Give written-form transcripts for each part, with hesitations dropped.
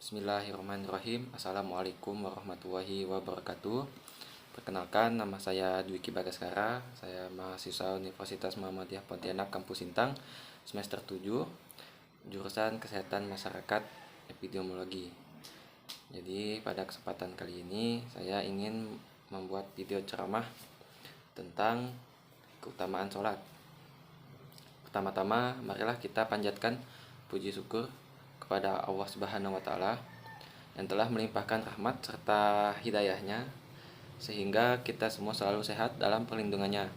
Bismillahirrahmanirrahim. Assalamualaikum warahmatullahi wabarakatuh. Perkenalkan, nama saya Dwiki Bagaskara. Saya mahasiswa Universitas Muhammadiyah Pontianak Kampus Sintang, semester 7, jurusan Kesehatan Masyarakat Epidemiologi. Jadi pada kesempatan kali ini saya ingin membuat video ceramah tentang keutamaan sholat. Pertama-tama, marilah kita panjatkan puji syukur kepada Allah Subhanahu wa Ta'ala yang telah melimpahkan rahmat serta hidayahnya sehingga kita semua selalu sehat dalam perlindungannya.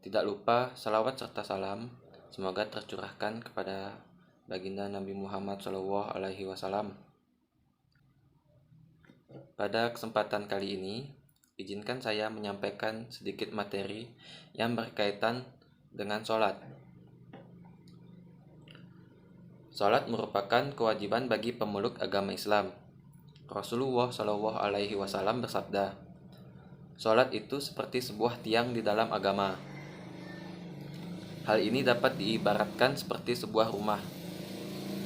Tidak lupa salawat serta salam semoga tercurahkan kepada baginda Nabi Muhammad SAW. Pada kesempatan kali ini, izinkan saya menyampaikan sedikit materi yang berkaitan dengan sholat. Salat merupakan kewajiban bagi pemeluk agama Islam. Rasulullah Shallallahu Alaihi Wasallam bersabda, "Salat itu seperti sebuah tiang di dalam agama." Hal ini dapat diibaratkan seperti sebuah rumah.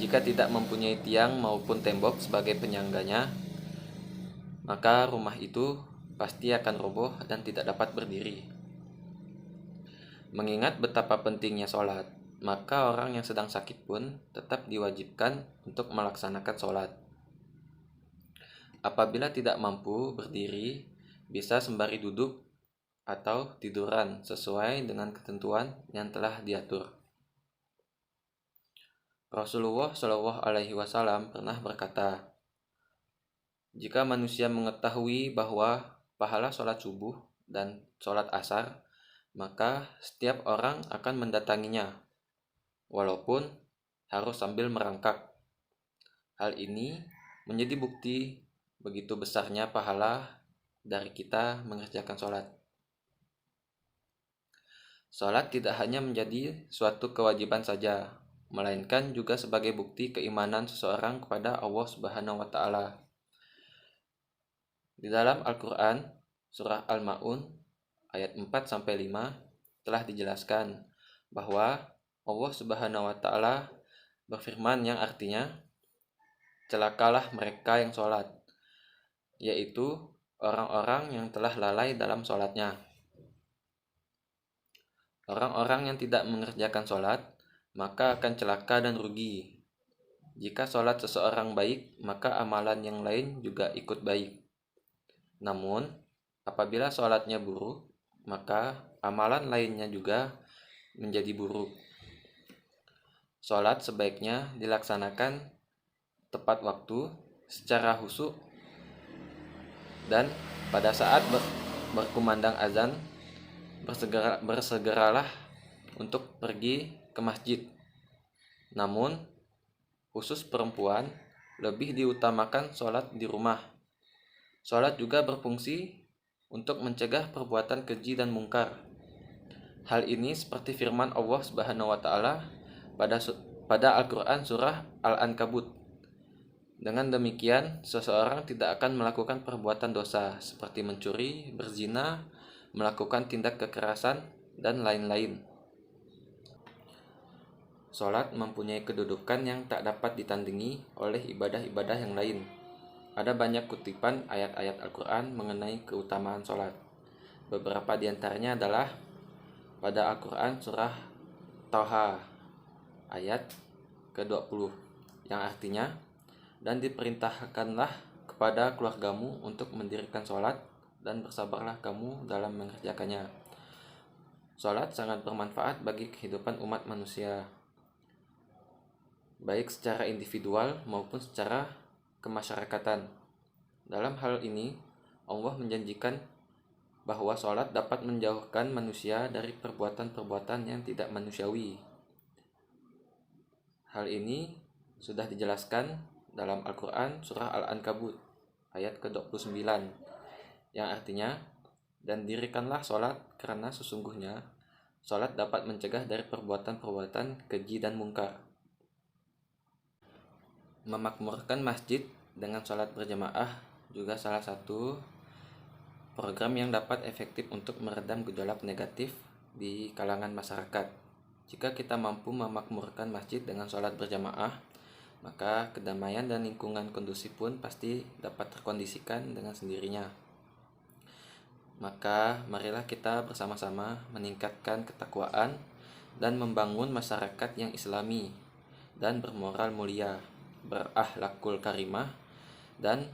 Jika tidak mempunyai tiang maupun tembok sebagai penyangganya, maka rumah itu pasti akan roboh dan tidak dapat berdiri. Mengingat betapa pentingnya salat, maka orang yang sedang sakit pun tetap diwajibkan untuk melaksanakan sholat. Apabila tidak mampu berdiri, bisa sembari duduk atau tiduran sesuai dengan ketentuan yang telah diatur. Rasulullah Shallallahu Alaihi Wasallam pernah berkata, "Jika manusia mengetahui bahwa pahala sholat subuh dan sholat asar, maka setiap orang akan mendatanginya, walaupun harus sambil merangkak." Hal ini menjadi bukti begitu besarnya pahala dari kita mengerjakan sholat. Sholat tidak hanya menjadi suatu kewajiban saja, melainkan juga sebagai bukti keimanan seseorang kepada Allah Subhanahu wa Ta'ala. Di dalam Al-Quran, surah Al-Ma'un ayat 4-5 telah dijelaskan bahwa Allah Subhanahu wa Ta'ala berfirman yang artinya, "Celakalah mereka yang sholat, yaitu orang-orang yang telah lalai dalam sholatnya." Orang-orang yang tidak mengerjakan sholat, maka akan celaka dan rugi. Jika sholat seseorang baik, maka amalan yang lain juga ikut baik. Namun, apabila sholatnya buruk, maka amalan lainnya juga menjadi buruk. Sholat sebaiknya dilaksanakan tepat waktu, secara khusyuk, dan pada saat berkumandang azan, bersegeralah untuk pergi ke masjid. Namun, khusus perempuan lebih diutamakan sholat di rumah. Sholat juga berfungsi untuk mencegah perbuatan keji dan mungkar. Hal ini seperti firman Allah Subhanahu wa Ta'ala pada Al-Quran surah Al-Ankabut. Dengan demikian, seseorang tidak akan melakukan perbuatan dosa seperti mencuri, berzina, melakukan tindak kekerasan, dan lain-lain. Sholat mempunyai kedudukan yang tak dapat ditandingi oleh ibadah-ibadah yang lain. Ada banyak kutipan ayat-ayat Al-Quran mengenai keutamaan sholat. Beberapa di antaranya adalah pada Al-Quran surah Thaha ayat ke-20 yang artinya, "Dan diperintahkanlah kepada keluargamu untuk mendirikan sholat dan bersabarlah kamu dalam mengerjakannya." Sholat sangat bermanfaat bagi kehidupan umat manusia, baik secara individual maupun secara kemasyarakatan. Dalam hal ini, Allah menjanjikan bahwa sholat dapat menjauhkan manusia dari perbuatan-perbuatan yang tidak manusiawi. Hal ini sudah dijelaskan dalam Al-Quran surah Al-Ankabut ayat ke-29 yang artinya, "Dan dirikanlah sholat karena sesungguhnya sholat dapat mencegah dari perbuatan-perbuatan keji dan mungkar." Memakmurkan masjid dengan sholat berjamaah juga salah satu program yang dapat efektif untuk meredam gejolak negatif di kalangan masyarakat. Jika kita mampu memakmurkan masjid dengan sholat berjamaah, maka kedamaian dan lingkungan kondusif pun pasti dapat terkondisikan dengan sendirinya. Maka marilah kita bersama-sama meningkatkan ketakwaan dan membangun masyarakat yang islami dan bermoral mulia, berakhlakul karimah, dan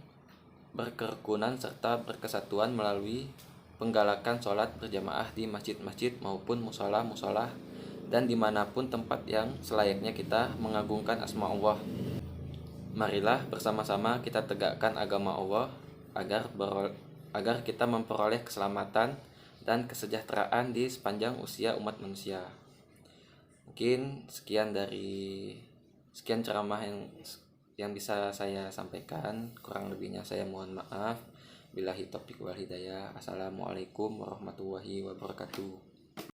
berkerukunan serta berkesatuan melalui penggalakan sholat berjamaah di masjid-masjid maupun musola-musola dan dimanapun tempat yang selayaknya kita mengagungkan asma Allah. Marilah bersama-sama kita tegakkan agama Allah agar kita memperoleh keselamatan dan kesejahteraan di sepanjang usia umat manusia. Mungkin sekian ceramah yang bisa saya sampaikan. Kurang lebihnya saya mohon maaf. Billahi taufiq wal hidayah. Assalamualaikum warahmatullahi wabarakatuh.